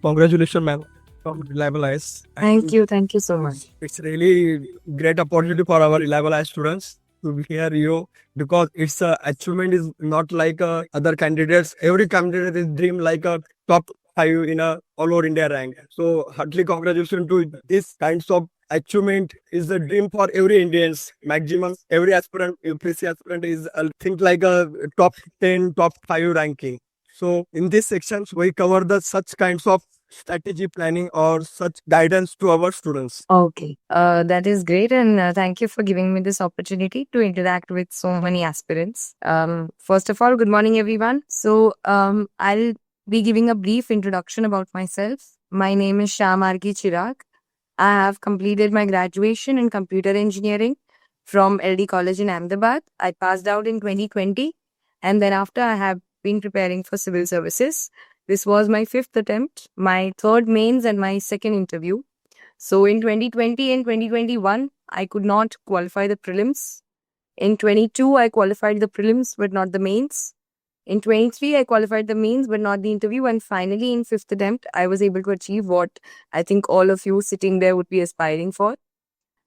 Congratulations, ma'am, from Reliable Eyes. Thank you so much. It's really great opportunity for our Reliable Eyes students to be here, because its achievement is not like other candidates. Every candidate is dream like a top five in a all over India rank. So heartily congratulations to this kinds of achievement is the dream for every Indians. Maximum every aspirant, UPSC aspirant is think like a top 10, top 5 ranking. So in this sections, we cover the such kinds of strategy planning or such guidance to our students. Okay, that is great, and thank you for giving me this opportunity to interact with so many aspirants. First of all, good morning, everyone. So, I'll be giving a brief introduction about myself. My name is Shyamargi Chirag. I have completed my graduation in computer engineering from LD College in Ahmedabad. I passed out in 2020, and then after I have been preparing for civil services. This was my fifth attempt, my third mains, and my second interview. So in 2020 and 2021, I could not qualify the prelims. In 22, I qualified the prelims but not the mains. In 23, I qualified the mains but not the interview. And finally, in fifth attempt, I was able to achieve what I think all of you sitting there would be aspiring for.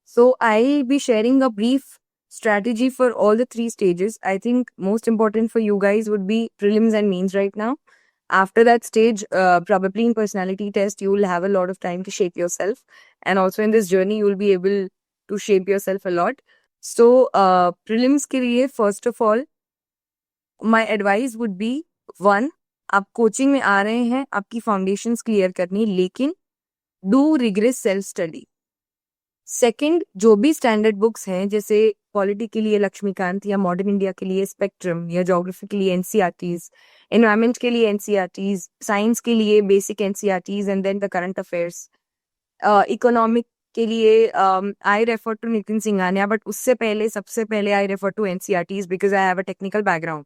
So I'll be sharing a brief strategy for all the three stages. I think most important for you guys would be prelims and mains right now. After that stage, probably in personality test, you will have a lot of time to shape yourself. And also in this journey, you will be able to shape yourself a lot. So prelims के लिए, first of all, my advice would be, one, आप coaching में आ रहे हैं आपकी foundations clear करनी, लेकिन do rigorous self study. Second, जो भी स्टैंडर्ड बुक्स हैं, जैसे पॉलिटी के लिए लक्ष्मीकांत, या मॉडर्न इंडिया के लिए स्पेक्ट्रम, या ज्योग्राफी के लिए एनसीईआरटीज, एनवायरमेंट के लिए एनसीईआरटीज, साइंस के लिए basic NCERTs and then the current affairs, economic के लिए I refer to Nitin Singhania, but उससे पहले सबसे पहले I refer to NCERTs because I have a technical background.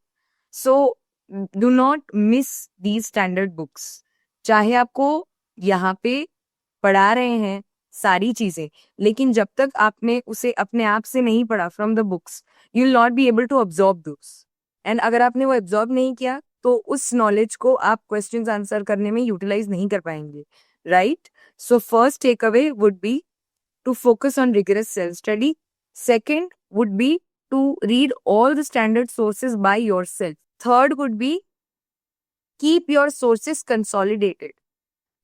So do not miss these standard books. चाहे आपको यहाँ पे पढ़ा रहे हैं सारी चीजें, लेकिन जब तक आपने उसे अपने आप से नहीं पढ़ा from the books, you will not be able to absorb those. And अगर आपने वो ऑब्जॉर्व नहीं किया तो उस नॉलेज को आप क्वेश्चंस आंसर करने में यूटिलाइज नहीं कर पाएंगे, right? So first take away would be to focus on rigorous self study. Second would be to read all the standard sources by yourself. Third would be keep your sources consolidated.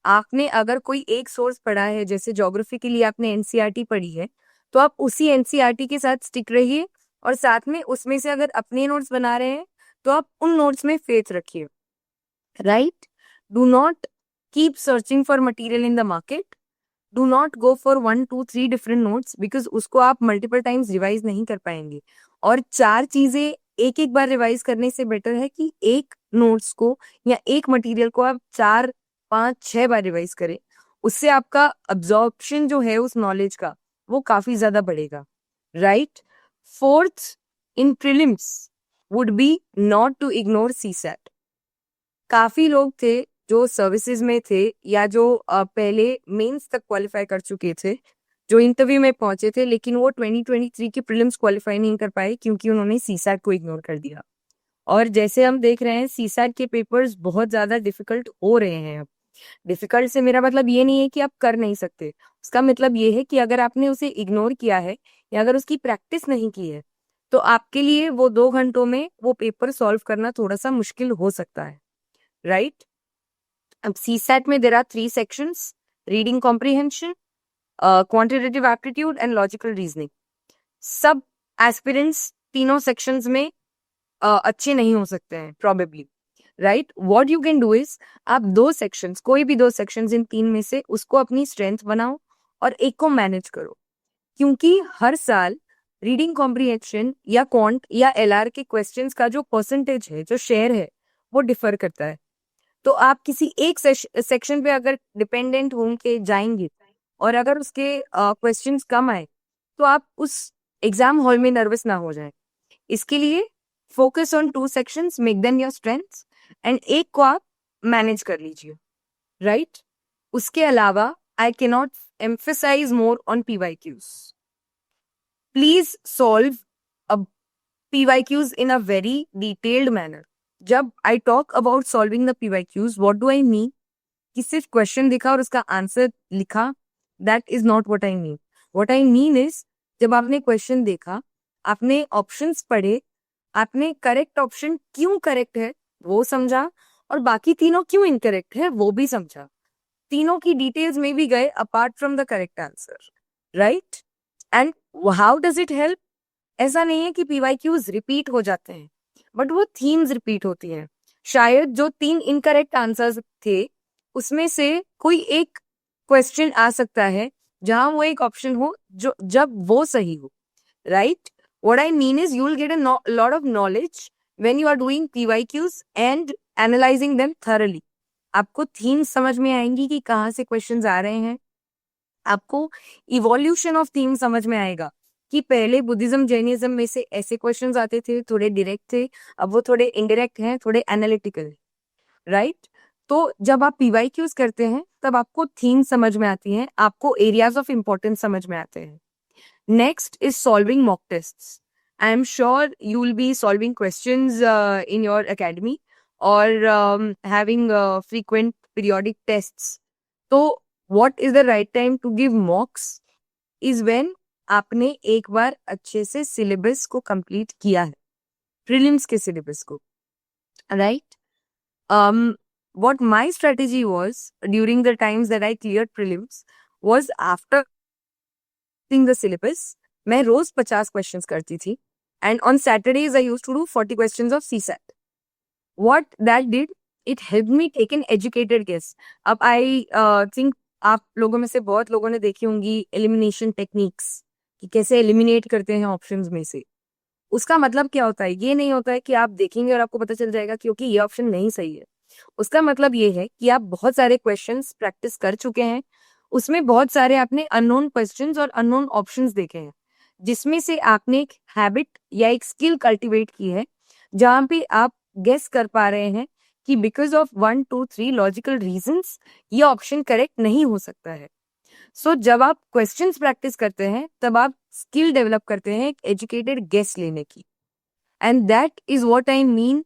आपने अगर कोई एक source पढ़ा है, जैसे geography के लिए आपने एनसीईआरटी पढ़ी है, तो आप उसी एनसीईआरटी के साथ स्टिक रहिए, और साथ में उसमें से अगर अपने नोट्स बना रहे हैं तो आप उन नोट्स में फेथ रखिए, right? Do not keep searching for material in the market. Do not go for 1, 2, 3 different notes, because उसको आप मल्टीपल टाइम्स रिवाइज नहीं कर पाएंगे. और चार चीजें एक एक बार रिवाइज करने से बेटर है कि एक नोट्स को या एक मटेरियल को आप 4, 5, 6 बार रिवाइज करें. उससे आपका अब्जॉर्प्शन जो है उस नॉलेज का, वो काफी ज्यादा बढ़ेगा, right? Fourth, in prelims would be not to ignore CSAT. काफी लोग थे जो सर्विसेज में थे या जो पहले मेंस तक क्वालिफाई कर चुके थे, जो इंटरव्यू में पहुंचे थे, लेकिन वो 2023 के प्रीलिम्स क्वालिफाई नहीं कर पाए क्योंकि उन्होंने सीसैट को इग्नोर कर दिया. और जैसे हम देख रहे हैं, सीसैट के पेपर्स बहुत ज्यादा डिफिकल्ट हो रहे हैं. अब डिफिकल्ट से मेरा मतलब ये नहीं है कि आप कर नहीं सकते. उसका मतलब ये है कि अगर आपने उसे इग्नोर किया है या अगर उसकी प्रैक्टिस नहीं की है, तो आपके लिए वो 2 घंटों में वो पेपर सॉल्व करना थोड़ा सा मुश्किल हो सकता है, राइट? अब सीसैट में there are 3 sections: reading comprehension, quantitative aptitude and logical reasoning. सब एस्पिरेंट्स तीनों सेक्शंस में अच्छे नहीं हो सकते हैं probably, right? What you can do is, आप 2 सेक्शंस, कोई भी 2 सेक्शंस इन 3 में से उसको अपनी स्ट्रेंथ बनाओ और एक को मैनेज करो. क्योंकि हर साल रीडिंग कॉम्प्रिहेंशन या क्वांट या एलआर के क्वेश्चंस का जो परसेंटेज है, जो शेयर है, वो डिफर करता है. तो आप किसी एक सेक्शन पे अगर डिपेंडेंट होके जाएंगे और अगर उसके क्वेश्चंस कम आए, तो आप उस एग्जाम हॉल में नर्वस ना हो जाए. इसके लिए focus on 2 sections, make them your strengths, and एक को आप मैनेज कर लीजिए, राइट? उसके अलावा I can not emphasize more on PYQs. Please solve PYQs in a very detailed manner. जब I talk about solving the PYQs, what do I mean? कि सिर्फ क्वेश्चन दिखा और उसका आंसर लिखा, that is not what I mean. What I mean is, जब आपने question देखा, आपने ऑप्शंस पढ़े, आपने करेक्ट ऑप्शन क्यों करेक्ट है वो समझा, और बाकी तीनों क्यों इनकरेक्ट है वो भी समझा. तीनों की डिटेल्स में भी गए apart from the correct answer, right. And how does it help? ऐसा नहीं है कि पीवाईक्यूज रिपीट हो जाते हैं, बट वो थीम्स रिपीट होती हैं. शायद जो 3 इनकरेक्ट आंसर्स थे उसमें से कोई एक क्वेश्चन आ सकता है जहां वो एक ऑप्शन हो जो जब वो सही हो, right. What I mean is you will get a lot of knowledge when you are doing PYQs and analyzing them thoroughly. आपको थीम समझ में आएंगी कि कहाँ से क्वेश्चंस आ रहे हैं. आपको इवोल्यूशन ऑफ थीम समझ में आएगा कि पहले बुद्धिज्म जैनिज्म में से ऐसे क्वेश्चंस आते थे, थोड़े डायरेक्ट थे, अब वो थोड़े इनडायरेक्ट हैं, थोड़े एनालिटिकल, राइट. तो जब आप पीवाईक्यूज करते हैं तब आपको थीम समझ में आती है, आपको एरियाज ऑफ इंपॉर्टेंस समझ में आते हैं. Next is solving mock tests. I am sure you will be solving questions in your academy और हैविंग frequent periodic tests. तो what is the right time to give mocks is when आपने एक बार अच्छे से सिलेबस को complete किया है, prelims के सिलेबस को, right. What my strategy was during the times that I cleared prelims was after completing the syllabus, मैं रोज 50 क्वेश्चंस करती थी, and on Saturdays I used to do 40 questions of CSAT. What that did, it helped me take an educated guess. अब I think आप लोगों में से बहुत लोगों ने देखी होंगी एलिमिनेशन टेक्निक्स, कि कैसे एलिमिनेट करते हैं ऑप्शंस में से. उसका मतलब क्या होता है? ये नहीं होता है कि आप देखेंगे और आपको पता चल जाएगा क्योंकि ये ऑप्शन नहीं सही है. उसका मतलब ये है कि आप बहुत सारे क्वेश्चंस प्रैक्टिस कर चुके हैं, उसमें बहुत सारे आपने अननोन क्वेश्चंस और अननोन ऑप्शंस देखे हैं, जिसमें से आपने एक हैबिट या एक स्किल कल्टीवेट की है, जहां पे आप गेस कर पा रहे हैं कि बिकॉज ऑफ 1 2 3 लॉजिकल रीजंस ये ऑप्शन करेक्ट नहीं हो सकता है. सो जब आप क्वेश्चंस प्रैक्टिस करते हैं तब आप स्किल डेवलप करते हैं एक एजुकेटेड गेस लेने की. And that is what I mean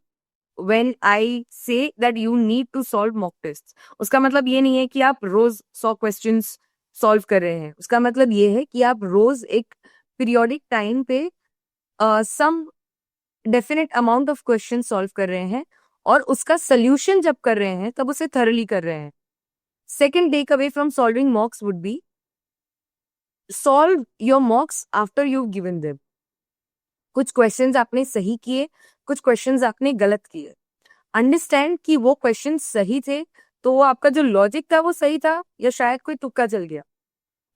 when I say that you need to solve mock test. उसका मतलब ये नहीं है कि आप रोज 100 क्वेश्चंस सॉल्व कर रहे हैं. उसका मतलब ये है कि आप रोज एक पीरियोडिक टाइम पे some definite amount of question solve कर रहे हैं, और उसका सोल्यूशन जब कर रहे हैं तब उसे थरली कर रहे हैं. Second take away from solving mocks would be solve your mocks after you given them. कुछ क्वेश्चंस आपने सही किए, कुछ क्वेश्चंस आपने गलत किए. अंडरस्टैंड कि वो क्वेश्चन सही थे तो वो आपका जो लॉजिक था वो सही था, या शायद कोई तुक्का चल गया.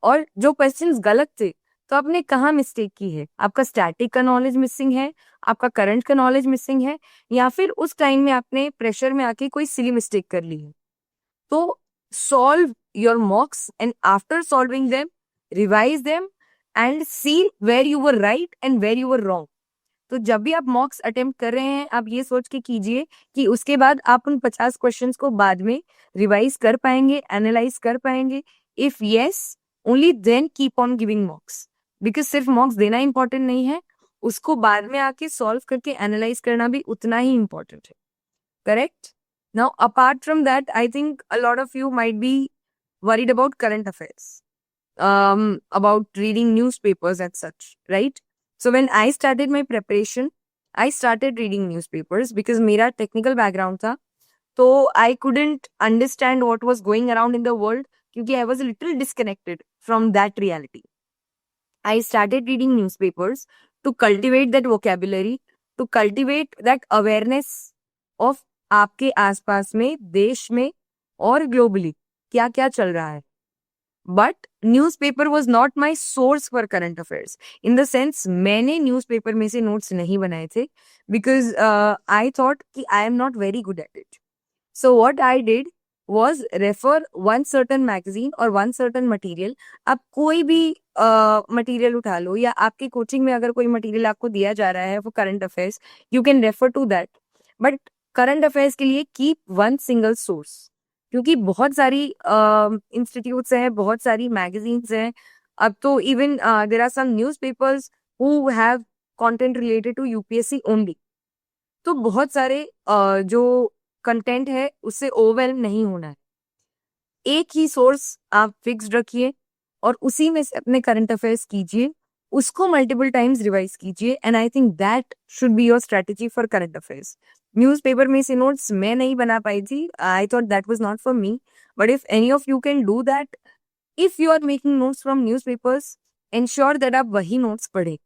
और जो क्वेश्चंस गलत थे तो आपने कहाँ मिस्टेक की है? आपका स्टैटिक का नॉलेज मिसिंग है, आपका करंट का नॉलेज मिसिंग है, या फिर उस टाइम में आपने प्रेशर में आके कोई सिली मिस्टेक कर ली है. तो solve your mocks and after solving them revise them and see where you were right and where you were wrong. तो जब भी आप मॉक्स अटेम्प्ट कर रहे हैं आप ये सोच के कीजिए कि उसके बाद आप उन 50 क्वेश्चंस को बाद में रिवाइज कर पाएंगे, एनालाइज कर पाएंगे. If yes, only then keep on giving mocks. Because सिर्फ मॉक्स देना इंपॉर्टेंट नहीं है, उसको बाद में आके सॉल्व करके एनालाइज करना भी उतना ही इंपॉर्टेंट है. Correct. Now apart from that, I think a lot of you might be worried about current affairs, about reading newspapers and such, right? So when I started my preparation, I started reading newspapers because मेरा technical background था, तो I couldn't understand what was going around in the world क्योंकि I was a little disconnected from that reality. I started reading newspapers to cultivate that vocabulary, to cultivate that awareness of आपके आसपास में, देश में और globally क्या क्या चल रहा है. But newspaper was not my source for current affairs. In the sense मैंने न्यूज़पेपर में से नोट्स नहीं बनाए थे बिकॉज आई थॉट कि I am not very good at it. So what I did was refer one certain magazine और one certain material. आप कोई भी मटीरियल उठा लो, या आपके कोचिंग में अगर कोई मटीरियल आपको दिया जा रहा है for current affairs, you can refer to that. But current affairs के लिए कीप वन सिंगल सोर्स, क्योंकि बहुत सारी इंस्टीट्यूट्स हैं, बहुत सारी मैगजीन्स हैं. अब तो even there are some newspapers who have content related to UPSC only. तो बहुत सारे जो कंटेंट है उससे ओवरवेल्म नहीं होना है. एक ही सोर्स आप फिक्स्ड रखिए और उसी में से अपने करंट अफेयर्स कीजिए, उसको मल्टीपल टाइम्स रिवाइज कीजिए, and I think that should be your strategy for current affairs. Newspaper में से नोट्स मैं नहीं बना पाई थी. I thought that was not for me, but if any of you can do that, if you are making notes from newspapers, ensure that आप वही notes पढ़ें.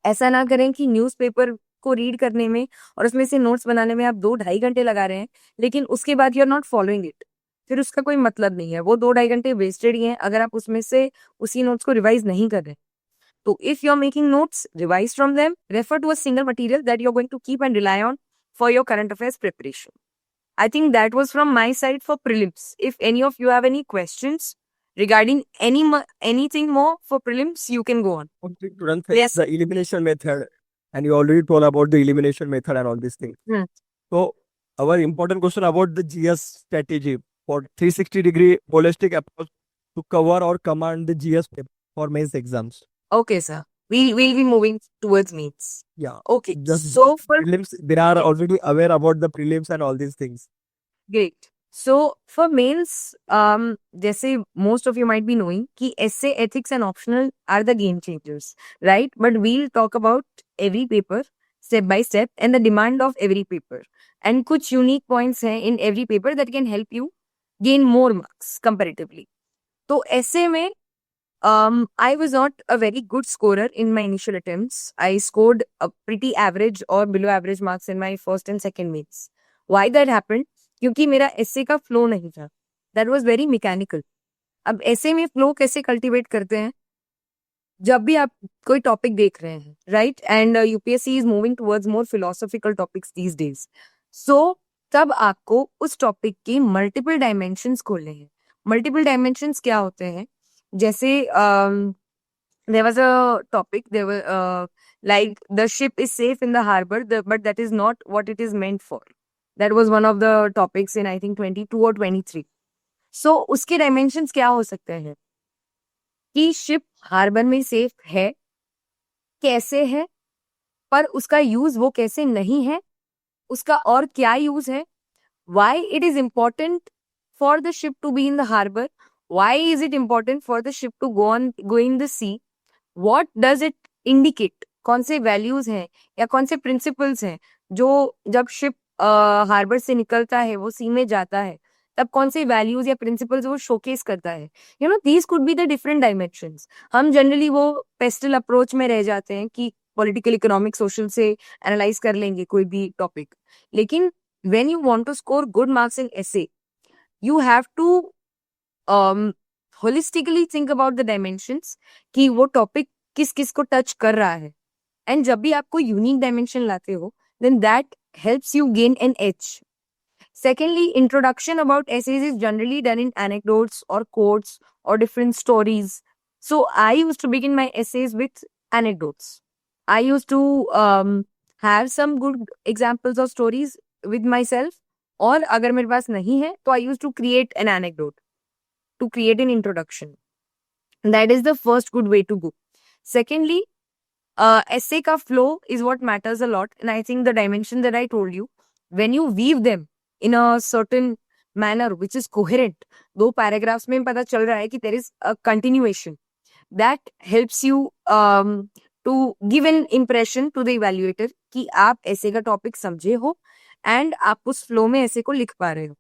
ऐसा ना करें कि न्यूज़पेपर को रीड करने में और उसमें से नोट्स बनाने में आप 2-2.5 घंटे लगा रहे हैं, लेकिन उसके बाद you are not following it. फिर उसका कोई मतलब नहीं है, वो 2-2.5 घंटे वेस्टेड ही हैं अगर आप उसमें से उसी नोट्स को रिवाइज नहीं कर रहे. तो if you are making notes, revise from them, refer to a single material that you are going to keep and rely on for your current affairs preparation. I think that was from my side for prelims. If any of you have any questions regarding anything more for prelims, you can go on. Okay, students, Yes. the elimination method, and you already told about the elimination method and all these things. Hmm. So, our important question about the GS strategy for 360-degree holistic approach to cover or command the GS paper for mains exams. Okay, sir. We'll be moving towards meets. Yeah, Okay. just So for prelims, they are already aware about the prelims and all these things. great. So for mains, जैसे most of you might be knowing कि essay, ethics and optional are the game changers, right? But we'll talk about every paper step by step and the demand of every paper. And कुछ unique points हैं in every paper that can help you gain more marks comparatively. तो essay में I was not a very good scorer in my initial attempts. I scored a pretty average or below average marks in my first and second meets. Why that happened? क्योंकि मेरा essay का flow नहीं था. That was very mechanical. अब essay में flow कैसे cultivate करते हैं? जब भी आप कोई टॉपिक देख रहे हैं, right, and UPSC is moving towards more philosophical topics these days. So तब आपको उस टॉपिक के मल्टीपल डायमेंशंस खोलने हैं. मल्टीपल डायमेंशंस क्या होते हैं? जैसे there was a topic, there were like the ship is safe in the harbor, but that is not what it is meant for. That was one of the topics in I think 22 or 23. So उसके dimensions क्या हो सकते हैं कि ship harbour में safe है, कैसे है, पर उसका यूज वो कैसे नहीं है, उसका और क्या यूज है, why it is important for the ship to be in the harbor, why is it important for the ship to go in the sea, what does it indicate, कौन से वैल्यूज हैं या कौन से प्रिंसिपल्स हैं जो जब शिप हार्बर से निकलता है वो सी में जाता है तब कौन से वैल्यूज या प्रिंसिपल्स वो शोकेस करता है. You know these could be the different dimensions. हम जनरली वो पेस्टल अप्रोच में रह जाते हैं कि पॉलिटिकल, इकोनॉमिक, सोशल से एनालाइज कर लेंगे कोई भी टॉपिक. लेकिन when you want to score good marks in essay, you have to holistically think about the dimensions कि वो टॉपिक किस किस को टच कर रहा है. एंड जब भी आपको यूनिक डायमेंशन लाते हो, then that helps you gain an edge. Secondly, introduction about essays is generally done in anecdotes or quotes or different stories. So I used to begin my essays with anecdotes. I used to have some good examples of stories with myself. और अगर मेरे पास नहीं है तो I used to create an anecdote to create an introduction. That is the first good way to go. Secondly, essay ka flow is what matters a lot, and I think the dimension that I told you, when you weave them in a certain manner which is coherent, दो paragraphs में पता चल रहा है कि there is a continuation, that helps you to give an impression to the evaluator कि आप essay का topic समझे हो and आप उस flow में essay को लिख पा रहे हो,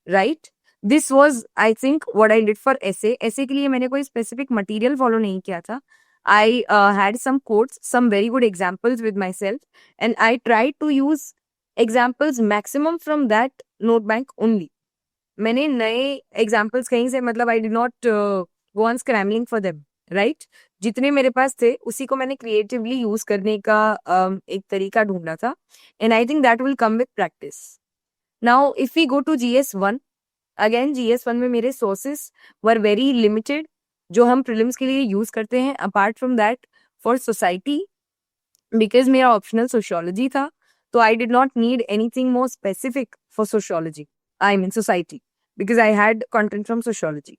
right? This was, I think, what I did for essay. Essay के लिए मैंने कोई specific material follow नहीं किया था. I had some quotes, some very good examples with myself, and I tried to use examples maximum from that note bank only. मैंने नए examples कहीं से मतलब I did not go on scrambling for them, right? जितने मेरे पास थे उसी को मैंने creatively use करने का एक तरीका ढूंढा था, and I think that will come with practice. Now, if we go to GS1, again GS1 में मेरे sources were very limited जो हम प्रीलिम्स के लिए यूज करते हैं. Apart from that for society, because मेरा ऑप्शनल सोशियोलॉजी था, तो I did not need anything more specific for sociology, I mean society, because I had content from sociology.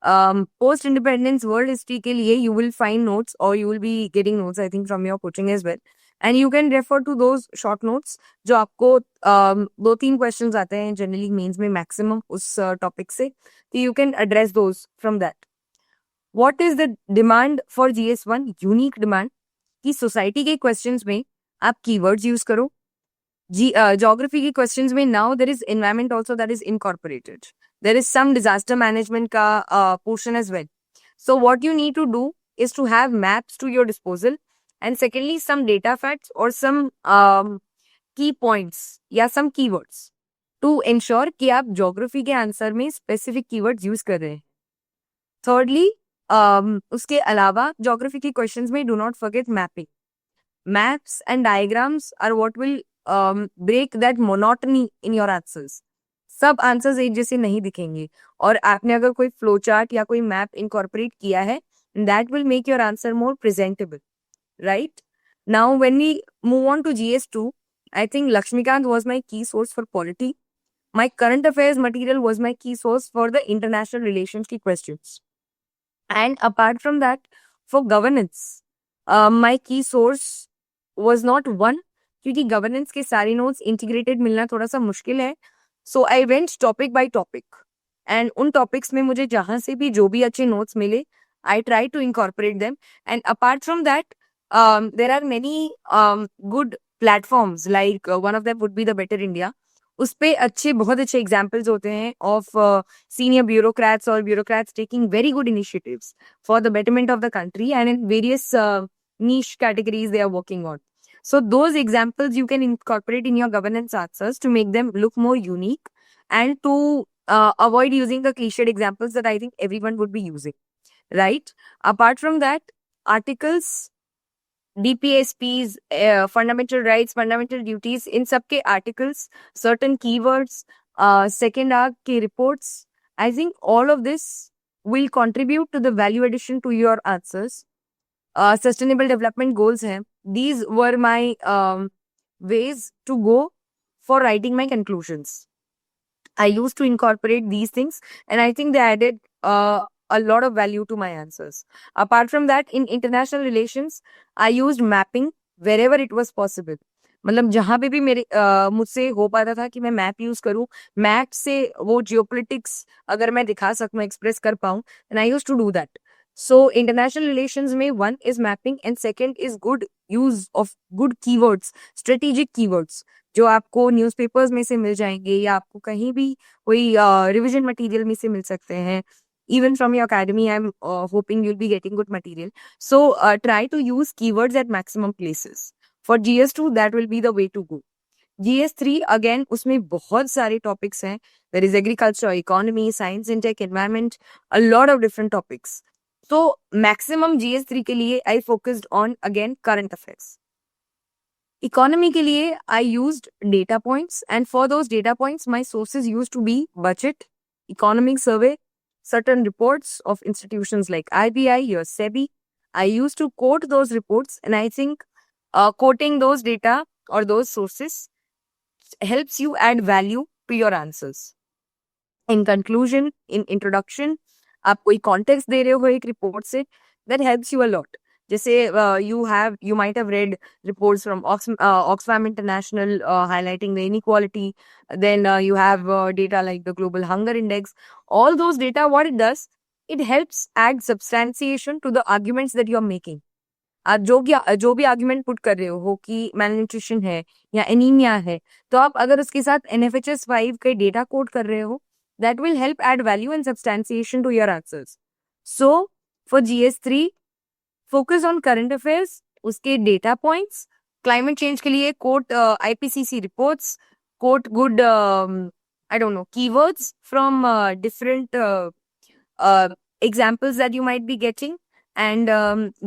Post independence world history के लिए you will find notes और you will be getting notes I think from your coaching as well, and you can refer to those short notes जो आपको 2-3 questions आते हैं generally mains में maximum उस topic से, तो you can address those from that. What is the demand for GS1? Unique demand कि society के क्वेश्चंस में आप कीवर्ड्स यूज करो. Geography के क्वेश्चंस में now there is environment also that is incorporated. There is some disaster management का portion as well. So what you need to do is to have maps to your disposal, and secondly some data facts or some key points या some keywords to ensure कि आप geography के answer में specific keywords use कर रहे हैं. Thirdly, उसके अलावा geography के questions में do not forget mapping. Maps and diagrams are what will break that monotony in your answers. सब आंसर्स एक जैसे नहीं दिखेंगे, और आपने अगर कोई फ्लो चार्ट या कोई मैप इनकॉर्पोरेट किया है, that will make your answer more presentable, right? Now when we move on to GS2, I think Laxmikanth was my key source for polity. My current affairs material was my key source for the international relations की questions. And apart from that, for governance my key source was not one, क्योंकि governance के सारे notes integrated मिलना थोड़ा सा मुश्किल है. So I went topic by topic, and उन टॉपिक्स में मुझे जहां से भी जो भी अच्छे नोट्स मिले, I try to incorporate them. And apart from that, there are many good platforms, like one of them would be the Better India. उस पे बहुत अच्छे एग्जाम्पल्स होते हैं ऑफ सीनियर ब्यूरोक्रेट्स और bureaucrats taking very good initiatives for the betterment of the country, and in various niche categories they are working on. So those examples you can incorporate in your governance answers to make them look more unique, and to avoid using the cliched examples that I think everyone would be using, right? Apart from that, articles, DPSPs, fundamental rights, fundamental duties, in सबके articles, certain keywords, second arc के reports, I think all of this will contribute to the value addition to your answers. Sustainable development goals हैं. These were my ways to go for writing my conclusions. I used to incorporate these things, and I think they added a lot of value to my answers. Apart from that, in international relations, I used mapping wherever it was possible. मतलब जहां पे भी मेरे मुझसे हो पाता था कि मैं मैप यूज करूं, मैप से वो जियोपॉलिटिक्स अगर मैं दिखा सकूं, एक्सप्रेस कर पाऊं, and I used to do that. So international relations में one is mapping, and second is good use of good keywords, strategic keywords, जो आपको न्यूज़पेपर्स में से मिल जाएंगे या आपको कहीं भी कोई रिविजन मटेरियल में से मिल सकते हैं. Even from your academy, I'm hoping you'll be getting good material. So try to use keywords at maximum places. For GS2, that will be the way to go. GS3 again, उसमें बहुत सारे topics हैं. There is agriculture, economy, science and tech, environment, a lot of different topics. So maximum GS3 के लिए I focused on again current affairs. Economy के लिए I used data points, and for those data points my sources used to be budget, economic survey, certain reports of institutions like IBI or SEBI. I used to quote those reports, and I think quoting those data or those sources helps you add value to your answers. In conclusion, in introduction, आप कोई context दे रहे हो एक report से, that helps you a lot. जैसे you might have read reports from Oxfam International highlighting the inequality. Then you have data like the Global Hunger Index. All those data, what it does, it helps add substantiation to the arguments that you are making. आप जो भी argument put कर रहे हो कि malnutrition है या anaemia है, तो आप अगर उसके साथ NFHS 5 के डेटा कोड कर रहे हो, that will help add value and substantiation to your answers. So for GS3, focus on current affairs, उसके data points, climate change के लिए quote IPCC reports, quote good I don't know, keywords from different examples that you might be getting, and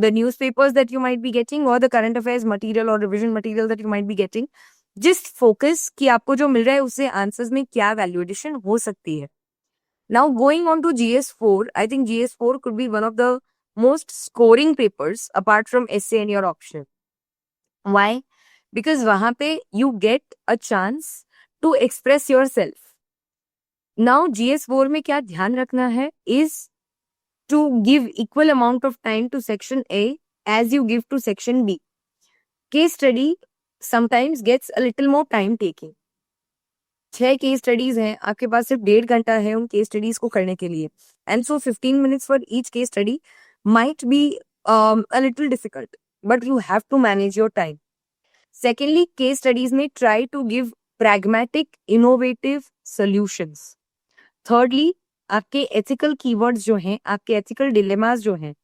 the newspapers that you might be getting, or the current affairs material or revision material that you might be getting. Just focus कि आपको जो मिल रहा है उससे answers में क्या value addition हो सकती है. Now going on to GS4, I think GS4 could be one of the most scoring papers apart from essay and your optional. Why? Because वहां पे you get a chance to express yourself. Now GS4 में क्या ध्यान रखना है is to give equal amount of time to section A as you give to section B. case study sometimes gets a little more time taking. 6 case studies हैं, आपके पास सिर्फ 1.5 घंटा है उन केस स्टडीज को करने के लिए, and so 15 minutes for each case study might be a little difficult, but you have to manage your time. Secondly, case studies में try to give pragmatic, innovative solutions. Thirdly, आपके ethical keywords जो हैं, आपके ethical dilemmas जो हैं,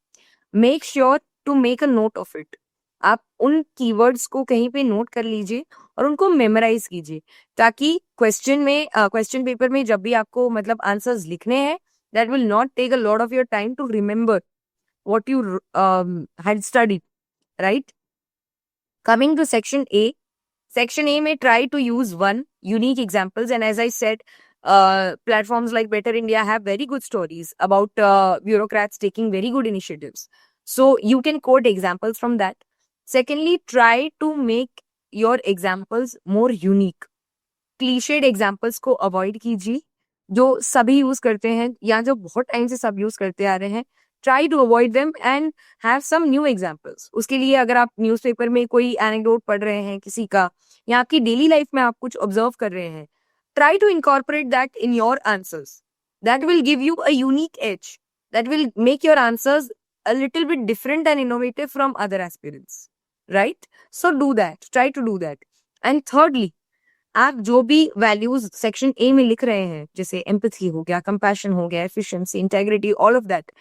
make sure to make a note of it. आप उन keywords को कहीं पे नोट कर लीजिए और उनको मेमोराइज कीजिए, ताकि क्वेश्चन पेपर में जब भी आपको मतलब आंसर्स लिखने हैं, that will not take a lot of your time to remember what you had studied, right? Coming to section A, section A may try to use one unique examples, and as I said, platforms like Better India have very good stories about bureaucrats taking very good initiatives. So you can quote examples from that. Secondly, try to make your examples more unique. Cliched examples को avoid कीजिए, जो सभी use करते हैं या जो बहुत time से सब यूज करते आ रहे हैं. Try to avoid them and have some new examples. उसके लिए अगर आप न्यूज़पेपर में कोई एनेक्डोट पढ़ रहे हैं किसी का, या आपकी डेली लाइफ में आप कुछ ऑब्जर्व कर रहे हैं, try to incorporate that in your answers. That will give you a unique edge. That will make your answers a little bit different and innovative from other aspirants. Right? So do that. Try to do that. And thirdly, आप जो भी values section A में लिख रहे हैं, जैसे empathy हो गया, कंपैशन हो गया, efficiency, integrity, all of that,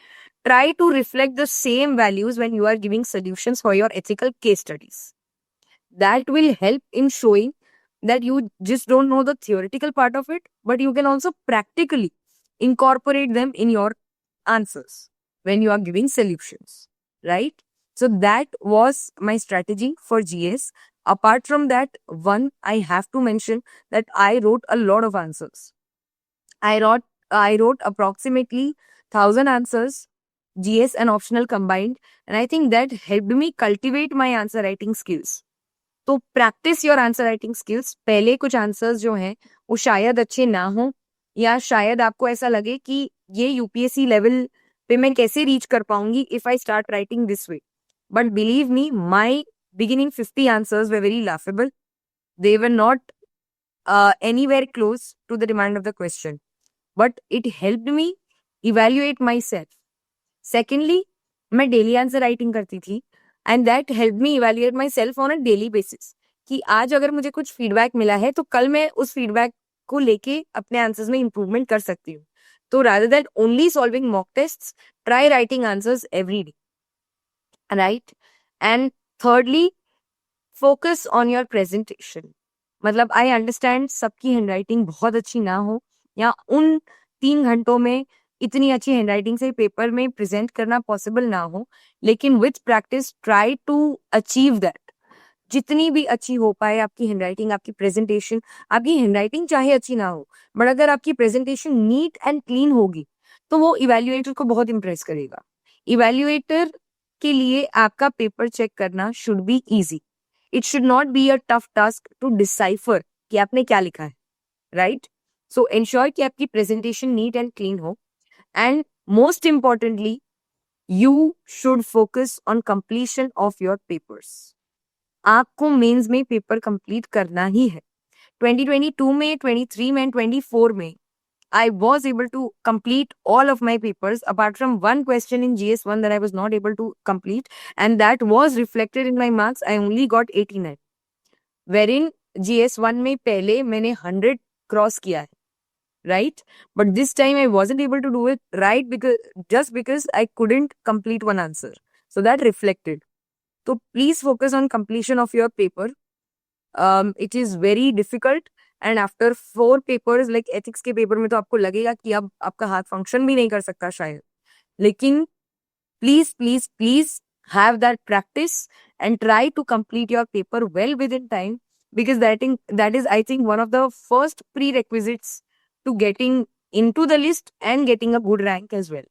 try to reflect the same values when you are giving solutions for your ethical case studies. That will help in showing that you just don't know the theoretical part of it, but you can also practically incorporate them in your answers when you are giving solutions, right? So that was my strategy for GS. Apart from that, one, I have to mention that I wrote a lot of answers. I wrote approximately 1,000 answers, GS and optional combined, and I think that helped me cultivate my answer writing skills. तो practice your answer writing skills. पहले कुछ answers जो हैं वो शायद अच्छे ना हो, या शायद आपको ऐसा लगे कि ये UPSC level पे मैं कैसे reach कर पाऊंगी if I start writing this way. But believe me, my beginning 50 answers were very laughable. They were not anywhere close to the demand of the question, but it helped me evaluate myself. Secondly, मैं daily answer writing करती थी, and that helped me evaluate myself on a daily basis. कि आज अगर मुझे कुछ feedback मिला है तो कल मैं उस feedback को लेके अपने answers में improvement कर सकती हूँ. तो rather than only solving mock tests, try writing answers every day. Right? And thirdly, focus on your presentation. मतलब I understand सबकी handwriting बहुत अच्छी ना हो, या उन 3 घंटों में इतनी अच्छी हैंडराइटिंग से पेपर में प्रेजेंट करना पॉसिबल ना हो, लेकिन with practice try to achieve that. जितनी भी अच्छी हो पाए आपकी हैंडराइटिंग, आपकी प्रेजेंटेशन, आपकी हैंडराइटिंग चाहे अच्छी ना हो, बट अगर आपकी प्रेजेंटेशन नीट एंड क्लीन होगी तो वो इवैल्यूएटर को बहुत इंप्रेस करेगा. इवैल्यूएटर के लिए आपका पेपर चेक करना should be easy. It should not be a tough task to decipher कि आपने क्या लिखा है, राइट? सो एंश्योर कि आपकी प्रेजेंटेशन नीट एंड क्लीन हो. And most importantly, you should focus on completion of your papers. आपको मेंस में पेपर कंप्लीट करना ही है. 2022 में, 23 में, 24 में I was able to complete all of my papers apart from one question in GS1 that I was not able to complete, and that was reflected in my marks. I only got 89, wherein GS1 में पहले मैंने 100 cross किया है, right? But this time I wasn't able to do it, right? Because I couldn't complete one answer. So that reflected. So please focus on completion of your paper. It is very difficult, and after 4 papers like ethics के paper में तो आपको लगेगा कि अब आपका हाथ function भी नहीं कर सकता शायद. लेकिन please have that practice and try to complete your paper well within time, because that is I think one of the first prerequisites to getting into the list and getting a good rank as well.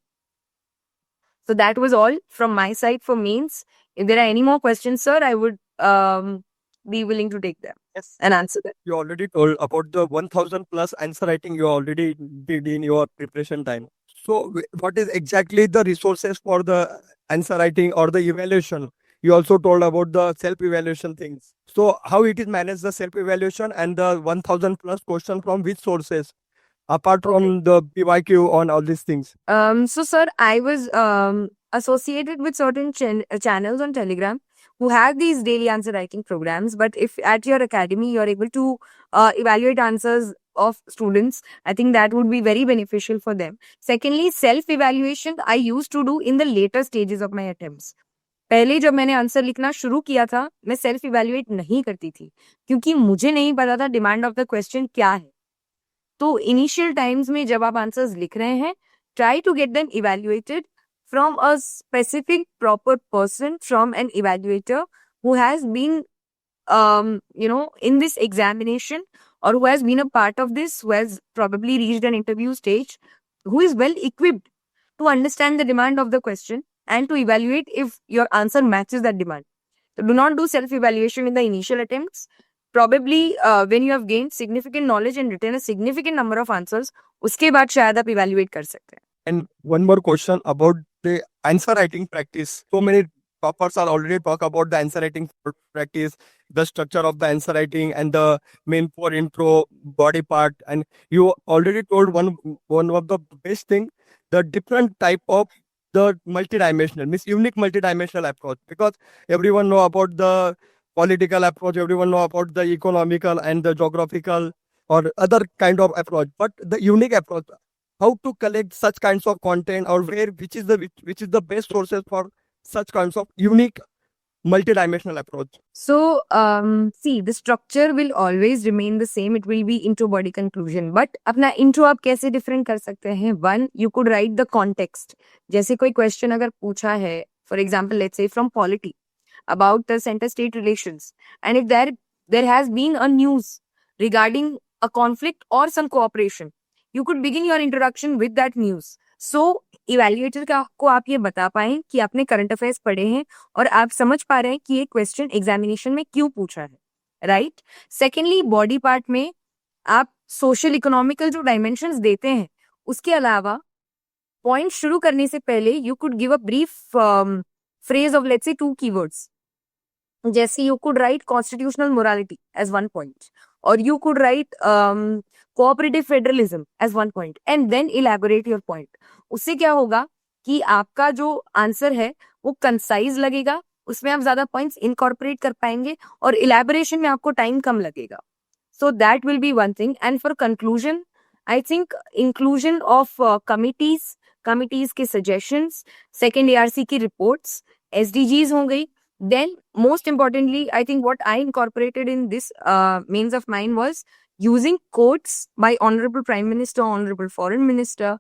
So that was all from my side for mains. If there are any more questions, sir, I would be willing to take them. Yes. And answer them. You already told about the 1000 plus answer writing you already did in your preparation time. So what is exactly the resources for the answer writing or the evaluation? you also told about the self-evaluation things. So how it is managed, the self-evaluation and the 1000 plus question from which sources, apart from the PYQ on all these things? So, sir, I was associated with certain channels on Telegram who have these daily answer writing programs. But if at your academy you're able to evaluate answers of students, I think that would be very beneficial for them. Secondly, self evaluation I used to do in the later stages of my attempts. पहले जब मैंने answer लिखना शुरू किया था, मैं self evaluate नहीं करती थी, क्योंकि मुझे नहीं पता था डिमांड ऑफ द क्वेश्चन क्या है। तो इनिशियल टाइम्स में जब आप आंसर्स लिख रहे हैं, try to get them evaluated from a specific proper person, from an evaluator who has been in this examination, or who has been a part of this, who has probably reached an interview stage, who is well equipped to understand the demand of the question and to evaluate if your answer matches that demand. So do not do self-evaluation in the initial attempts. Probably when you have gained significant knowledge and written a significant number of answers, उसके बाद शायद आप evaluate कर सकते हैं. And one more question about the answer writing practice. So many toppers are already talk about the answer writing practice, the structure of the answer writing, and the main for intro, body part. And you already told one of the best thing, the different type of the multidimensional, means unique multidimensional approach. Because everyone know about the political approach, everyone know about the economical and the geographical or other kind of approach. But the unique approach, how to collect such kinds of content, or which is the best sources for such kinds of unique multidimensional approach? So, see, the structure will always remain the same. It will be intro, body, conclusion. But अपना intro आप कैसे different कर सकते हैं? One, you could write the context. जैसे कोई question अगर पूछा है, for example, let's say from polity, about the center-state relations, and if there has been a news regarding a conflict or some cooperation, you could begin your introduction with that news. So, evaluator को आप ये बता पाएं कि आपने current affairs पढ़े हैं और आप समझ पा रहे हैं कि ये क्वेश्चन एग्जामिनेशन में क्यों पूछा है, राइट? सेकेंडली, बॉडी पार्ट में आप सोशल इकोनॉमिकल जो डायमेंशंस देते हैं, उसके अलावा पॉइंट शुरू करने से पहले you could give a brief phrase of let's say 2 keywords. जैसे you could write constitutional morality as 1 point, और you could write cooperative federalism as 1 point, and then elaborate your point. उससे क्या होगा कि आपका जो आंसर है वो कंसाइज लगेगा, उसमें आप ज्यादा पॉइंट्स इनकॉर्पोरेट कर पाएंगे और इलैबोरेशन में आपको टाइम कम लगेगा. So that will be one thing. And for conclusion, I think inclusion of committees के सजेशंस, सेकेंड ARC की रिपोर्ट्स, SDGs हो गई. Then, most importantly, I think what I incorporated in this mains of mine was using quotes by Honorable Prime Minister, Honorable Foreign Minister,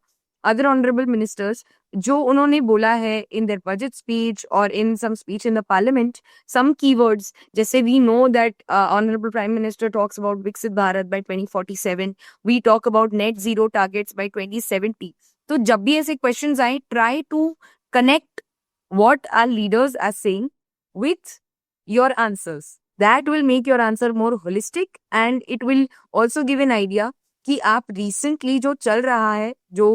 other Honorable Ministers, जो उन्होंने बोला है in their budget speech or in some speech in the Parliament, some keywords. जैसे we know that Honorable Prime Minister talks about Viksit Bharat by 2047. We talk about net zero targets by 2070. तो जब भी ऐसे questions आए, try to connect what our leaders are saying with your answers. That will make your answer more holistic, and it will also give an idea कि आप recently जो चल रहा है, जो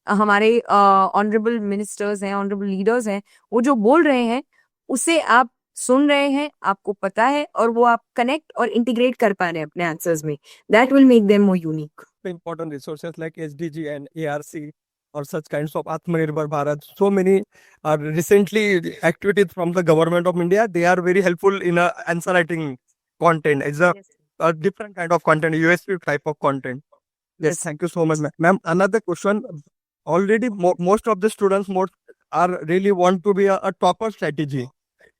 हमारे honorable ministers हैं, honorable leaders हैं, वो जो बोल रहे हैं उसे आप सुन रहे हैं, आपको पता है, और वो आप connect और integrate कर पा रहे हैं अपने answers में. That will make them more unique. Important resources like SDG and ARC or such kinds of Atmanirbhar Bharat. So many are recently activities from the government of India. They are very helpful in answer writing content. It's a different kind of content, USP type of content. Yes, thank you so much, ma'am. Ma'am, another question. Already most of the students are really want to be a topper strategy.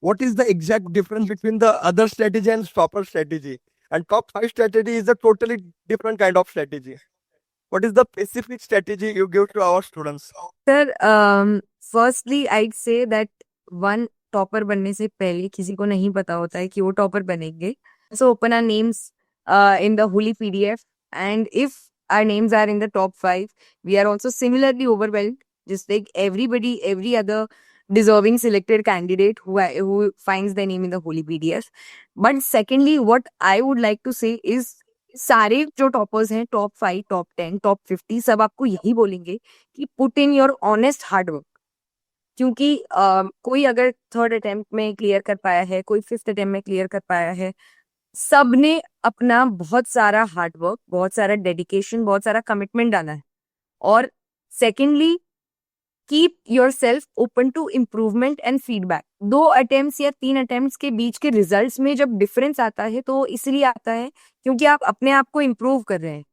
What is the exact difference between the other strategy and topper strategy? And top 5 strategy is a totally different kind of strategy. What is the specific strategy you give to our students? Sir, firstly, I'd say that one, topper बनने से पहले किसी को नहीं पता होता है कि वो topper बनेंगे. So open our names in the holy PDF, and if our names are in the top 5, we are also similarly overwhelmed, just like everybody, every other deserving selected candidate who finds their name in the holy PDF. But secondly, what I would like to say is, सारे जो toppers हैं, top 5, top 10, top 50, सब आपको यही बोलेंगे कि put in your honest hard work. क्योंकि कोई अगर थर्ड अटेम्प्ट में क्लियर कर पाया है, कोई फिफ्थ अटेम्प्ट में क्लियर कर पाया है, सबने अपना बहुत सारा हार्डवर्क, बहुत सारा डेडिकेशन, बहुत सारा कमिटमेंट डाला है। और secondly, keep your self open to improvement and feedback. 2 attempt या 3 अटेम्प्ट के बीच के रिजल्ट्स में जब डिफरेंस आता है तो इसलिए आता है क्योंकि आप अपने आप को इम्प्रूव कर रहे हैं।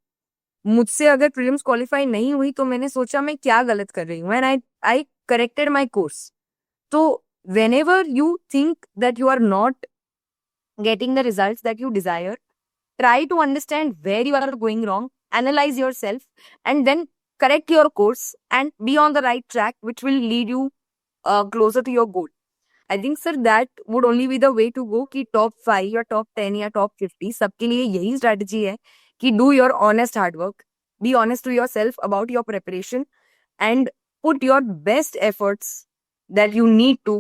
मुझसे अगर प्रीलिम्स क्वालिफाई नहीं हुई तो मैंने सोचा मैं क्या गलत कर रही हूँ, and I corrected my course. तो whenever you think that you are not getting the results that you desire, try to understand where you are going wrong, analyze yourself, and then correct your course and be on the right track, which will lead you closer to your goal. I think sir that would only be the way to go कि top 5 या top 10 या top 50 सबके लिए यही strategy है कि do your honest hard work, be honest to yourself about your preparation, and put your best efforts that you need to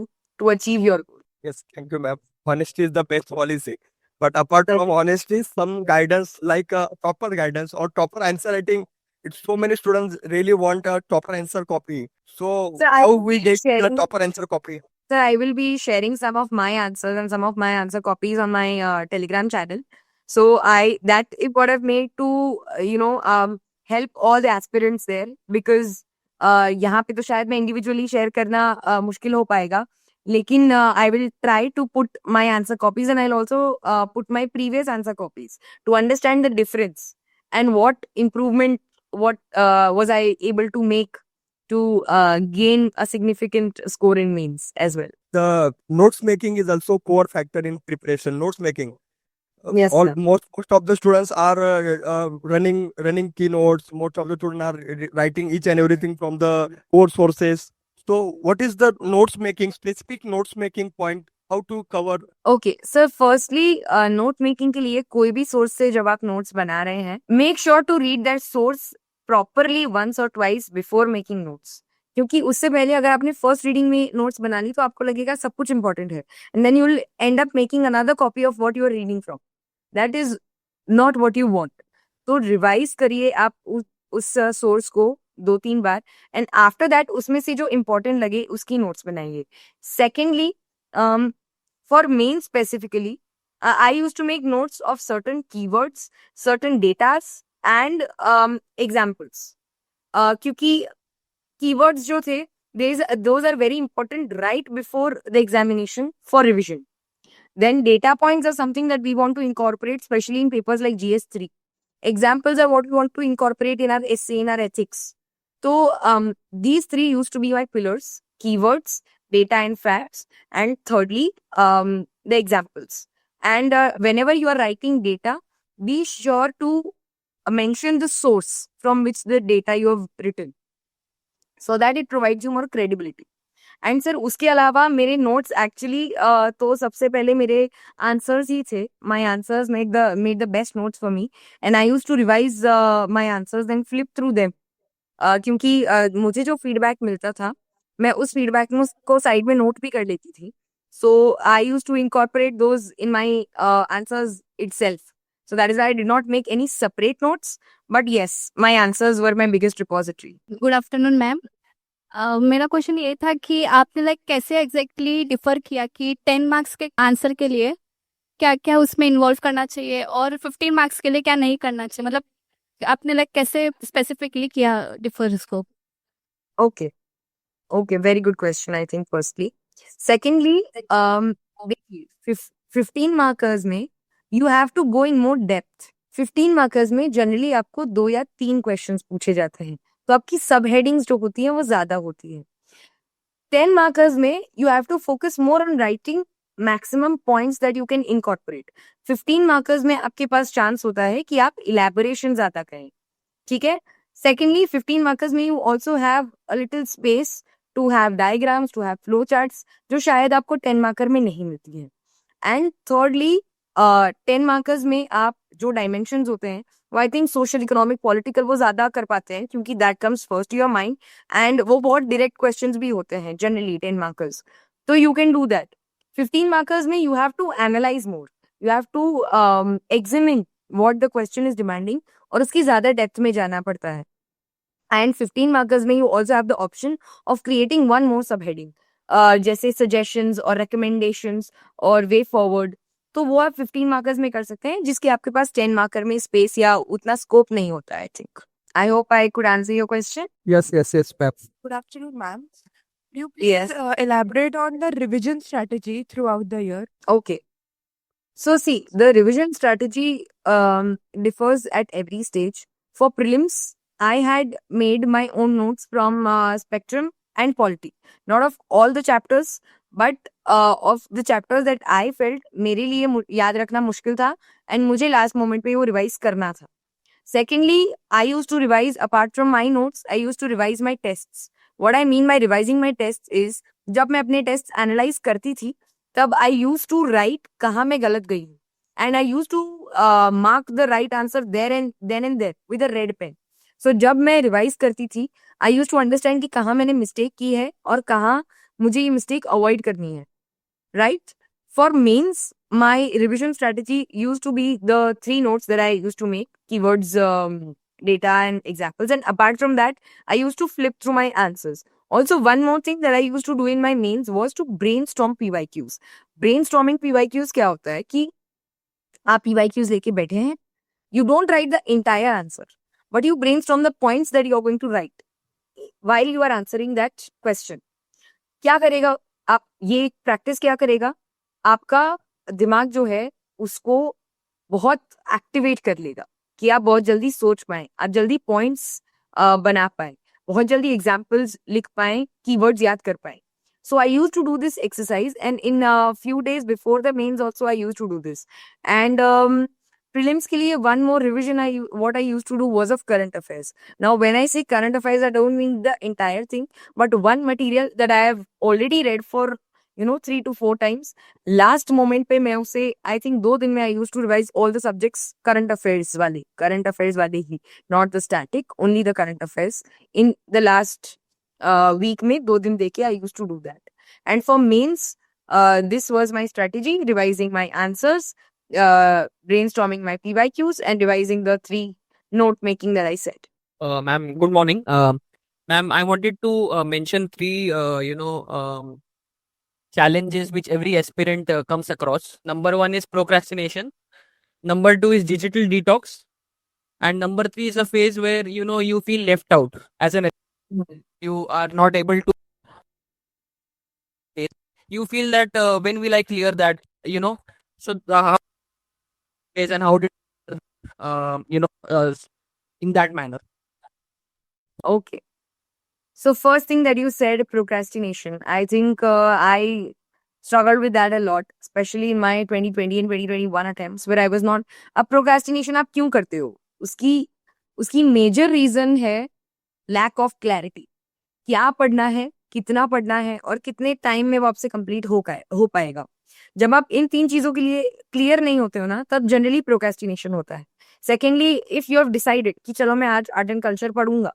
achieve your goal. Yes, thank you, ma'am. Honesty is the best policy. But apart from honesty, some guidance like proper guidance or proper answer writing. It's so many students really want a proper answer copy. So Sir, I how will we be get the sharing- proper answer copy? Sir, I will be sharing some of my answers and some of my answer copies on my Telegram channel. So that is what I've made to help all the aspirants there, because यहाँ पे तो शायद मैं individually share करना मुश्किल हो पाएगा, लेकिन I will try to put my answer copies, and I'll also put my previous answer copies to understand the difference and what improvement, what was I able to make to gain a significant score in mains as well. The notes making is also core factor in preparation. Notes making. Yes, sir. Most of the students are running keynotes. Most of the students are writing each and everything from the core sources. So, what is the notes making, specific notes making point? How to cover? Okay sir, firstly note making के लिए कोई भी source से जब आप notes बना रहे हैं, make sure to read that source properly once और ट्वाइस बिफोर मेकिंग नोट्स। क्योंकि उससे पहले अगर आपने फर्स्ट रीडिंग में नोट्स बना ली तो आपको लगेगा सब कुछ इंपॉर्टेंट है, and then you will end up making another copy of what you are reading from. That is not what you want. तो रिवाइज करिए आप उस सोर्स को 2-3 बार, एंड आफ्टर दैट उसमें से जो इंपॉर्टेंट लगे उसकी नोट्स बनाइए। Secondly, for main specifically, I used to make notes of certain keywords, certain datas, and examples. क्योंकि keywords जो थे, those are very important right before the examination for revision. Then data points are something that we want to incorporate, especially in papers like GS3. Examples are what we want to incorporate in our essay, in our ethics. So these 3 used to be my pillars: keywords, data and facts, and thirdly, the examples. And whenever you are writing data, be sure to mention the source from which the data you have written, so that it provides you more credibility. And sir उसके अलावा मेरे notes actually तो सबसे पहले मेरे answers ही थे। My answers made the best notes for me, and I used to revise my answers then flip through them, क्योंकि मुझे जो फीडबैक मिलता था मैं उस फीडबैक को साइड में नोट भी कर लेती थी। So I used to incorporate those in my answers itself, so that is why I did not make any separate notes, but yes, my answers were my biggest repository. Good afternoon ma'am. मेरा question ये था कि आपने कैसे exactly differ किया कि 10 marks के answer के लिए क्या क्या उसमें इन्वॉल्व करना चाहिए और 15 मार्क्स के लिए क्या नहीं करना चाहिए, मतलब आपने कैसे स्पेसिफिकली किया डिफर इसको? Okay, very good question, I think, firstly. Secondly, 15 markers में you have to go in more depth. 15 markers में जनरली आपको 2 या 3 क्वेश्चंस पूछे जाते हैं, तो आपकी सब हेडिंग्स जो होती हैं वो ज्यादा होती है। 10 markers में you have to focus more on writing maximum points that you can incorporate. 15 markers में आपके पास चांस होता है कि आप इलेबोरेशन ज्यादा करें, ठीक है। Secondly, 15 markers में you also have a little space to have diagrams, to have flow charts, जो शायद आपको 10 marker में नहीं मिलती है। एंड thirdly, 10 markers में आप जो डायमेंशंस होते हैं वो I think social, economic, political वो ज्यादा कर पाते हैं, क्योंकि that comes first your mind, and वो बहुत डायरेक्ट क्वेश्चंस भी होते हैं जनरली 10 markers, तो you can do that. 15 markers में you have to analyse more, you have to examine what the question is demanding, और उसकी ज्यादा डेप्थ में जाना पड़ता है। एंड 15 मार्कर्स में you also have the option of creating one more सब हेडिंग, जैसे सजेशंस और रिकमेंडेशंस और वे फॉरवर्ड। तो वो आप 15 मार्कर्स में कर सकते हैं, जिसके आपके पास 10 मार्कर में स्पेस या उतना स्कोप नहीं होता, I think. I hope I could answer your question. Yes, Peps. Good afternoon, ma'am. Do you please Yes. elaborate on the revision strategy throughout the year? Okay. So see, the revision strategy differs at every stage. For prelims, I had made my own notes from Spectrum and Polity. Not of all the chapters, but of the chapters that I felt मेरे लिए याद रखना मुश्किल था and मुझे last moment पे वो revise करना था. Secondly, I used to revise apart from my notes, I used to revise my tests. What I mean by revising my tests is जब मैं अपने tests analyze करती थी तब I used to write कहाँ मैं गलत गई हूँ, and I used to mark the right answer there and then and there with a red pen. So जब मैं revise करती थी I used to understand कि कहाँ मैंने mistake की है और कहाँ मुझे ये mistake avoid करनी है, right? For mains, my revision strategy used to be the 3 notes that I used to make: keywords, data, and examples. And apart from that, I used to flip through my answers. Also, one more thing that I used to do in my mains was to brainstorm PYQs. Brainstorming PYQs क्या होता है कि आप PYQs लेके बैठे हैं, you don't write the entire answer, but you brainstorm the points that you are going to write while you are answering that question. क्या करेगा आप, ये प्रैक्टिस क्या करेगा, आपका दिमाग जो है उसको बहुत एक्टिवेट कर लेगा कि आप बहुत जल्दी सोच पाए, आप जल्दी पॉइंट्स बना पाए, बहुत जल्दी एग्जाम्पल्स लिख पाए, कीवर्ड्स याद कर पाए. So I used to do this exercise, and in a few days before the mains also I used to do this. And prelims के लिए one more revision what I used to do was of current affairs. Now when I say current affairs, I don't mean the entire thing, but one material that I have already read for 3 to 4 times. Last moment पे मैं उसे I think 2 दिन में I used to revise all the subjects current affairs वाले ही, not the static, only the current affairs. In the last week में 2 दिन देके I used to do that. And for mains, this was my strategy: revising my answers, brainstorming my PYQs, and revising the 3 note making that I said. Ma'am, good morning. Ma'am, I wanted to mention 3, challenges which every aspirant comes across. Number 1 is procrastination. Number 2 is digital detox. And number 3 is a phase where, you feel left out as an aspirant. You are not able to. You feel that when will I clear that, so how is and how did, in that manner. Okay. So first thing that you said, procrastination. I think I struggled with that a lot, especially in my 2020 and 2021 attempts where I was not. अब procrastination आप क्यों करते हो? उसकी major reason है lack of clarity. क्या पढ़ना है, कितना पढ़ना है और कितने टाइम में वो आपसे कंप्लीट हो पाएगा. जब आप इन 3 चीजों के लिए क्लियर नहीं होते हो ना, तब जनरली प्रोक्रेस्टिनेशन होता है. Secondly, if you have decided कि चलो मैं आज आर्ट एंड कल्चर पढ़ूंगा,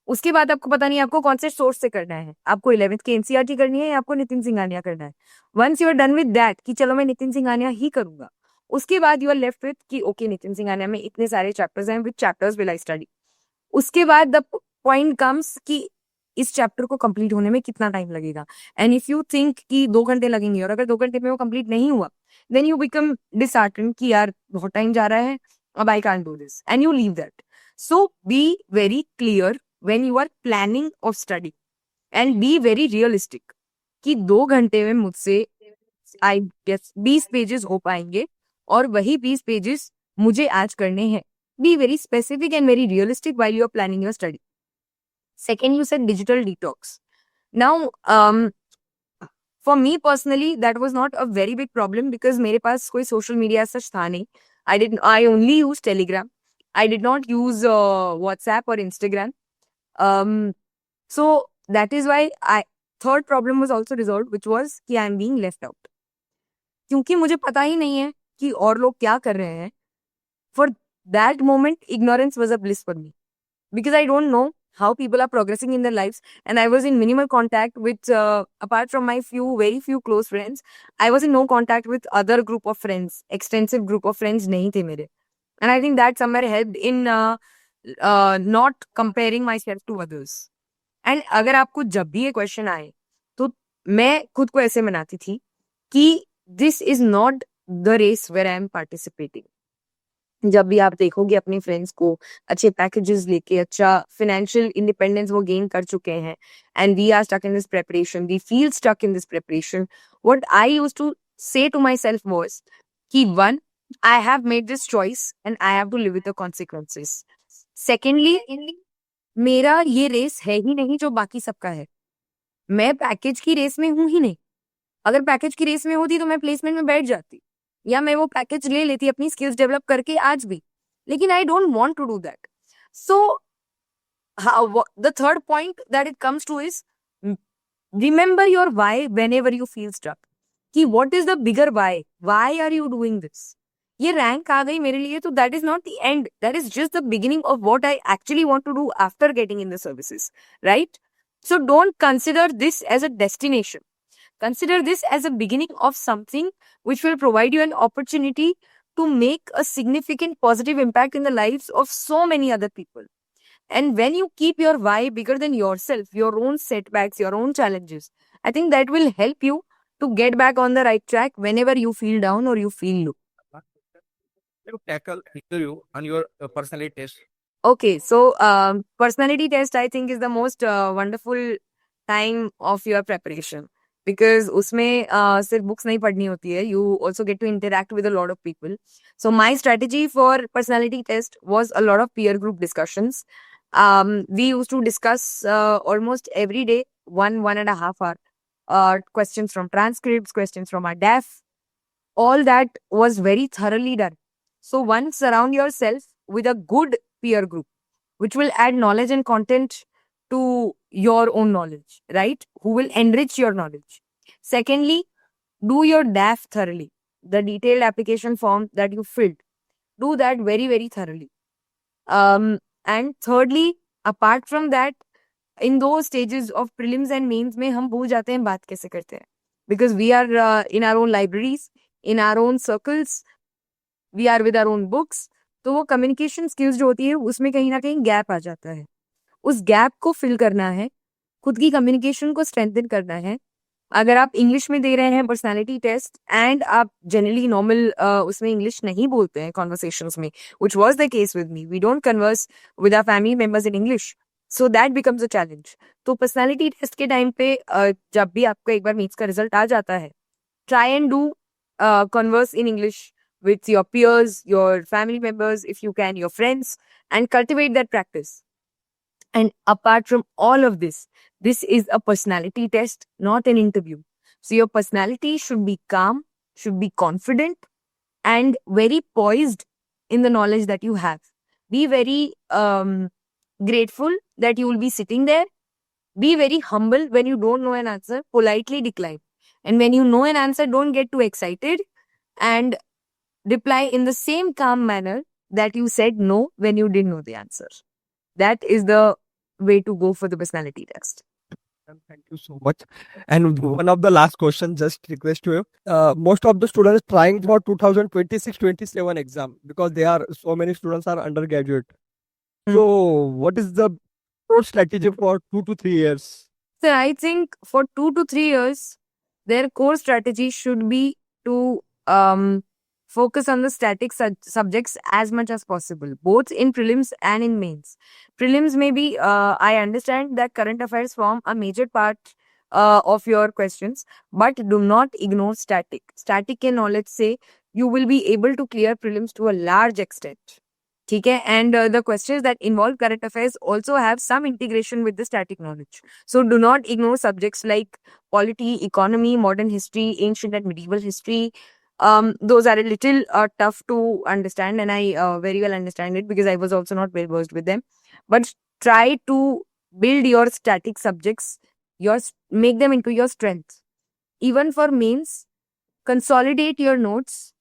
उसके बाद आपको पता नहीं आपको कौन से सोर्स से करना है, आपको 11th की एनसीईआरटी करनी है या आपको नितिन सिंघानिया करना है. Once you are done with that कि चलो मैं नितिन सिंघानिया ही करूंगा, उसके बाद यू आर लेफ्ट विद कि ओके नितिन सिंघानिया में इतने सारे चैप्टर्स हैं, which chapters will I study. उसके बाद द पॉइंट कम्स कि इस चैप्टर को कंप्लीट होने में कितना टाइम लगेगा. एंड इफ यू थिंक कि 2 घंटे लगेंगे और अगर 2 घंटे में वो कंप्लीट नहीं हुआ, देन यू बिकम डिसहार्टेंड कि यार बहुत टाइम जा रहा है, अब I can't do this, and you leave that. So be very clear when you are planning of study and be very realistic कि 2 घंटे में मुझसे I guess 20 पेजेस हो पाएंगे और वही 20 पेजेस मुझे आज करने हैं. Be very specific and very realistic while you are planning your study. Second, you said digital detox. Now, for me personally, that was not a very big problem because मेरे पास कोई social media सच था नहीं. I only used Telegram. I did not use WhatsApp or Instagram. So that is why third problem was also resolved, which was कि I am being left out. क्योंकि मुझे पता ही नहीं है कि और लोग क्या कर रहे हैं. For that moment, ignorance was a bliss for me because I don't know how people are progressing in their lives, and I was in minimal contact with, apart from my very few close friends, I was in no contact with other group of friends. Extensive group of friends नहीं थे मेरे, and I think that somewhere helped in not comparing myself to others. And अगर आपको जब भी ये question आए तो मैं खुद को ऐसे मनाती थी कि this is not the race where I am participating. जब भी आप देखोगे अपने फ्रेंड्स को अच्छे पैकेजेस लेके अच्छा फाइनेंशियल इंडिपेंडेंस वो गेन कर चुके हैं and we are stuck in this preparation, we feel stuck in this preparation, what I used to say to my self was कि one, I have made this choice and I have to live with the consequences. Secondly, मेरा ये race है ही नहीं जो बाकी सबका है. मैं पैकेज की रेस में हूं ही नहीं. अगर पैकेज की रेस में होती तो मैं प्लेसमेंट में बैठ जाती या मैं वो पैकेज ले लेती अपनी स्किल्स डेवलप करके आज भी. लेकिन I don't want to do that. So the third point that it comes to is remember your why whenever you feel stuck. कि what is the bigger why are you doing this. ये rank आ गई मेरे लिए तो that is not the end, that is just the beginning of what I actually want to do after getting in the services, right? So don't consider this as a destination. Consider this as a beginning of something which will provide you an opportunity to make a significant positive impact in the lives of so many other people. And when you keep your why bigger than yourself, your own setbacks, your own challenges, I think that will help you to get back on the right track whenever you feel down or you feel low. You tackle interview on your personality test. Okay, so personality test I think is the most wonderful time of your preparation. Because उसमें सिर्फ books नहीं पढ़नी होती है, you also get to interact with a lot of people. So my strategy for personality test was a lot of peer group discussions. We used to discuss almost every day, 1.5 hour, questions from transcripts, questions from our DAF. All that was very thoroughly done. So one, surround yourself with a good peer group, which will add knowledge and content to your own knowledge, right? Who will enrich your knowledge. Secondly, do your DAF thoroughly. The detailed application form that you filled, do that very, very thoroughly. And thirdly, apart from that, in those stages of prelims and mains में हम भूल जाते हैं बात कैसे करते हैं. Because we are in our own libraries, in our own circles, we are with our own books. तो वो communication skills जो होती है उसमें कहीं ना कहीं गैप आ जाता है. उस गैप को फिल करना है, खुद की कम्युनिकेशन को स्ट्रेंथन करना है. अगर आप इंग्लिश में दे रहे हैं पर्सनालिटी टेस्ट एंड आप जनरली नॉर्मल उसमें इंग्लिश नहीं बोलते हैं कॉन्वर्सेशंस में, which was the case with me, we don't converse with our family members in English, so that becomes a challenge. तो पर्सनालिटी टेस्ट के टाइम पे जब भी आपका एक बार मीट्स का रिजल्ट आ जाता है, try and do converse in English with your peers, your family members, if you can, your friends, and cultivate that practice. And apart from all of this, this is a personality test, not an interview. So your personality should be calm, should be confident, and very poised in the knowledge that you have. Be very grateful that you will be sitting there. Be very humble when you don't know an answer. Politely decline. And when you know an answer, don't get too excited. And reply in the same calm manner that you said no when you didn't know the answer. That is the way to go for the personality test. Thank you so much. And one of the last question, just request to you. Most of the students trying for 2026-27 exam because there are so many students are undergraduate. So what is the core strategy for 2 to 3 years? So I think for 2 to 3 years, their core strategy should be to focus on the static subjects as much as possible, both in prelims and in mains. Prelims maybe, I understand that current affairs form a major part of your questions, but do not ignore static. Static के knowledge से you will be able to clear prelims to a large extent. ठीक है? And the questions that involve current affairs also have some integration with the static knowledge. So do not ignore subjects like polity, economy, modern history, ancient and medieval history. Those are a little tough to understand, and I very well understand it because I was also not well versed with them. But try to build your static subjects, make them into your strengths. Even for mains, consolidate your notes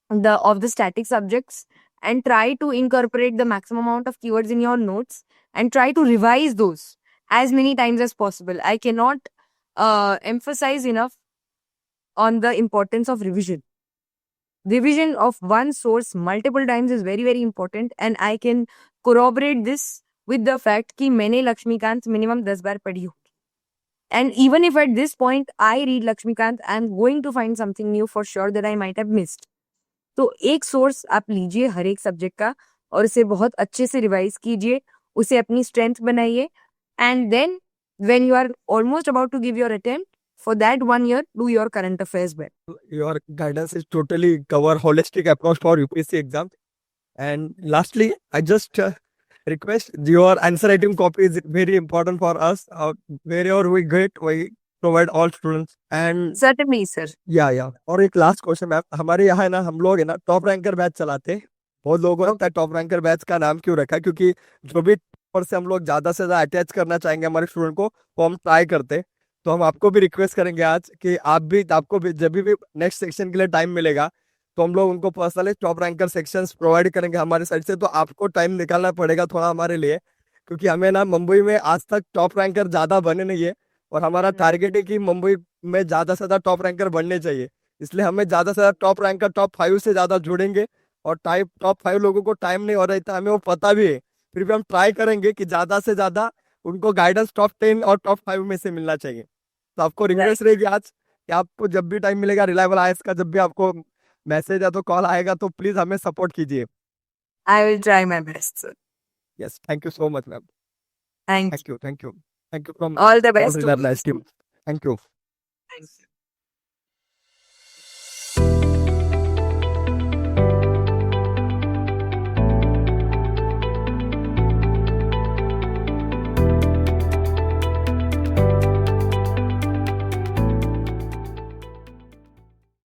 of the static subjects and try to incorporate the maximum amount of keywords in your notes and try to revise those as many times as possible. I cannot emphasize enough on the importance of revision. revision of one source multiple times is very very important, and I can corroborate this with the fact कि मैंने Laxmikant minimum 10 बार पढ़ी होगी. And even if at this point I read Lakshmikant, I'm going to find something new for sure that I might have missed. तो एक source आप लीजिए हर एक subject का और उसे बहुत अच्छे से रिवाइज कीजिए, उसे अपनी स्ट्रेंथ बनाइए, and then when you are almost about to give your attempt, for that 1 year do your current affairs well. Your guidance is totally cover holistic approach for UPSC exam. And lastly, I just request your answer writing copy is very important for us. Wherever we get, we provide all students. And Certainly sir. या और एक last question ma'am, हमारे यहाँ है ना, हम लोग है ना टॉप रैंकर बैच चलाते हैं. बहुत लोगों को लगता है टॉप रैंकर बैच का नाम क्यों रखा है, क्योंकि जो भी पर से हम लोग ज्यादा से ज्यादा अटैच करना चाहेंगे हमारे स्टूडेंट को, वो हम ट्राई करते हैं. तो हम आपको भी रिक्वेस्ट करेंगे आज कि आपको भी जब भी नेक्स्ट सेक्शन के लिए टाइम मिलेगा तो हम लोग उनको personally top ranker sections provide करेंगे हमारे साइड से. तो आपको टाइम निकालना पड़ेगा थोड़ा हमारे लिए, क्योंकि हमें ना मुंबई में आज तक टॉप रैंकर ज्यादा बने नहीं है, और हमारा टारगेट है कि मुंबई में ज्यादा से ज्यादा टॉप रैंकर बनने चाहिए. इसलिए हमें ज्यादा से ज्यादा टॉप रैंकर टॉप 5 से ज्यादा जुड़ेंगे. और टॉप 5 लोगों को टाइम नहीं हो रहा था, हमें वो पता भी है, फिर भी हम ट्राई करेंगे कि ज्यादा से ज्यादा उनको गाइडेंस टॉप 10 और टॉप 5 में से मिलना चाहिए. तो आपको रिक्वेस्ट रहेगी आज कि आपको जब भी टाइम मिलेगा रिलायबल आईएएस का, जब भी आपको मैसेज या तो कॉल आएगा तो प्लीज हमें सपोर्ट कीजिए. I will try my best sir. Yes, thank you so much ma'am. Thank you. Thank you from All the best to team. Thank you. you.